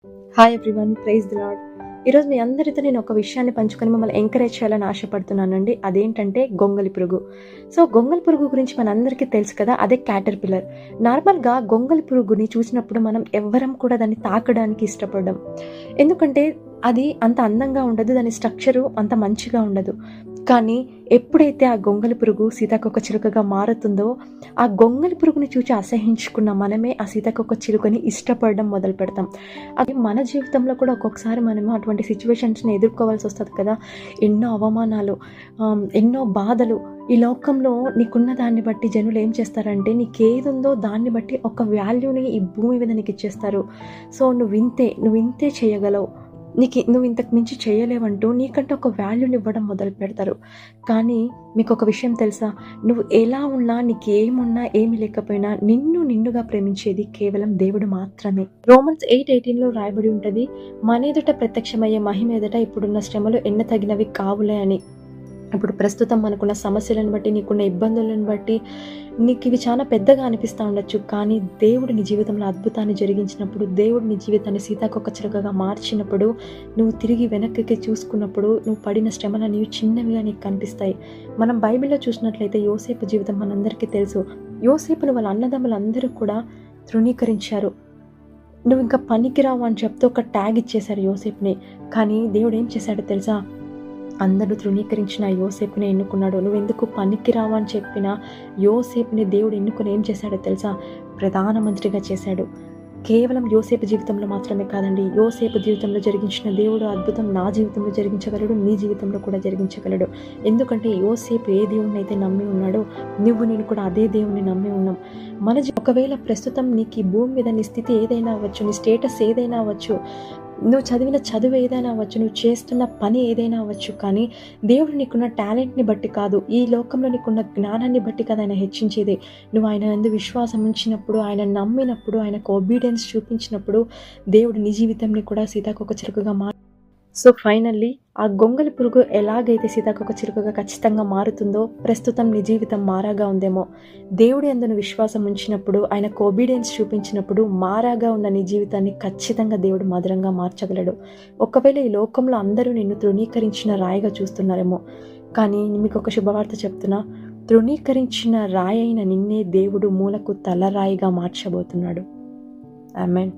Hi everyone, praise the lord. ఈరోజు మీ అందరితో నేను ఒక విషయాన్ని పంచుకొని మిమ్మల్ని ఎంకరేజ్ చేయాలని ఆశపడుతున్నానండి. అదేంటంటే గొంగలి పురుగు. సో గొంగలి పురుగు గురించి మనందరికీ తెలుసు కదా, అదే క్యాటర్ పిల్లర్. నార్మల్గా గొంగలి పురుగుని చూసినప్పుడు మనం ఎవ్వరం కూడా దాన్ని తాకడానికి ఇష్టపడడం. ఎందుకంటే అది అంత అందంగా ఉండదు, దాని స్ట్రక్చరు అంత మంచిగా ఉండదు. కానీ ఎప్పుడైతే ఆ గొంగలి పురుగు సీతాకోక చిలుకగా మారుతుందో, ఆ గొంగలి పురుగుని చూసి అసహించుకున్న మనమే ఆ సీతాకోక చిలుకని ఇష్టపడడం మొదలు పెడతాం. అది మన జీవితంలో కూడా ఒక్కొక్కసారి మనము అటువంటి సిచ్యువేషన్స్ని ఎదుర్కోవాల్సి వస్తుంది కదా. ఎన్నో అవమానాలు, ఎన్నో బాధలు. ఈ లోకంలో నీకున్న దాన్ని బట్టి జనులు ఏం చేస్తారంటే, నీకేది ఉందో దాన్ని బట్టి ఒక వాల్యూని ఈ భూమి మీద నీకు ఇచ్చేస్తారు. సో నువ్వు ఇంతే చేయగలవు, నువ్వు ఇంతకు మించి చేయలేవంటూ నీకంటే ఒక వాల్యూని ఇవ్వడం మొదలు పెడతారు. కానీ మీకు ఒక విషయం తెలుసా, నువ్వు ఎలా ఉన్నా, నీకు ఏమున్నా ఏమి లేకపోయినా నిన్నుగా ప్రేమించేది కేవలం దేవుడు మాత్రమే. రోమన్స్ 8:18 రాయబడి ఉంటుంది, మన ఎదుట ప్రత్యక్షమయ్యే మహిమ ఎదుట ఇప్పుడున్న శ్రమలు ఎన్నతగినవి కావులే అని. ఇప్పుడు ప్రస్తుతం మనకున్న సమస్యలను బట్టి, నీకున్న ఇబ్బందులను బట్టి నీకు ఇవి చాలా పెద్దగా అనిపిస్తూ ఉండొచ్చు. కానీ దేవుడు నీ జీవితంలో అద్భుతాన్ని జరిగించినప్పుడు, దేవుడు నీ జీవితాన్ని సీతాకోక చిలుకగా మార్చినప్పుడు, నువ్వు తిరిగి వెనక్కి చూసుకున్నప్పుడు నువ్వు పడిన శ్రమలు చిన్నవిగా నీకు కనిపిస్తాయి. మనం బైబిల్లో చూసినట్లయితే యోసేపు జీవితం మనందరికీ తెలుసు. యోసేపును వాళ్ళ అన్నదమ్ములందరూ కూడా తృణీకరించారు. నువ్వు ఇంకా పనికిరావు అని చెప్తూ ఒక ట్యాగ్ ఇచ్చేశారు యోసేపుని. కానీ దేవుడు ఏం చేశాడో తెలుసా, అందరూ తృణీకరించిన యోసేపుని ఎన్నుకున్నాడు. నువ్వెందుకు పనికిరావు అని చెప్పిన యోసేపుని దేవుడు ఎన్నుకుని ఏం చేశాడో తెలుసా, ప్రధానమంత్రిగా చేశాడు. కేవలం యోసేపు జీవితంలో మాత్రమే కాదండి, యోసేపు జీవితంలో జరిగించిన దేవుడు అద్భుతం నా జీవితంలో జరిగించగలడు, నీ జీవితంలో కూడా జరిగించగలడు. ఎందుకంటే యోసేపు ఏ దేవుడిని అయితే నమ్మి ఉన్నాడో, నేను కూడా అదే దేవుని నమ్మి ఉన్నాం. ఒకవేళ ప్రస్తుతం నీకు ఈ భూమి మీద నీ స్థితి ఏదైనా అవ్వచ్చు, నీ స్టేటస్ ఏదైనా అవ్వచ్చు, నువ్వు చదివిన చదువు ఏదైనా అవ్వచ్చు, నువ్వు చేస్తున్న పని ఏదైనా అవ్వచ్చు, కానీ దేవుడు నీకున్న టాలెంట్ని బట్టి కాదు, ఈ లోకంలో నీకున్న జ్ఞానాన్ని బట్టి కాదు ఆయన హెచ్చించేది. నువ్వు ఆయన యందు విశ్వాసం ఉంచినప్పుడు, ఆయన నమ్మినప్పుడు, ఆయనకు ఒబీడియన్స్ చూపించినప్పుడు దేవుడు నీ జీవితంని కూడా సీతాకోక చిలుకగా సో ఫైనల్లీ ఆ గొంగలి పురుగు ఎలాగైతే సీతాకోక చిలుకగా ఖచ్చితంగా మారుతుందో, ప్రస్తుతం నీ జీవితం మారాగా ఉందేమో. దేవుడి యందు విశ్వాసం ఉంచినప్పుడు, ఆయనకు ఒబీడియన్స్ చూపించినప్పుడు మారాగా ఉన్న నీ జీవితాన్ని ఖచ్చితంగా దేవుడు మధురంగా మార్చగలడు. ఒకవేళ ఈ లోకంలో అందరూ నిన్ను తృణీకరించిన రాయిగా చూస్తున్నారేమో, కానీ మీకు ఒక శుభవార్త చెప్తున్నా, తృణీకరించిన రాయి అయిన నిన్నే దేవుడు మూలకు తలరాయిగా మార్చబోతున్నాడు. ఆమేన్.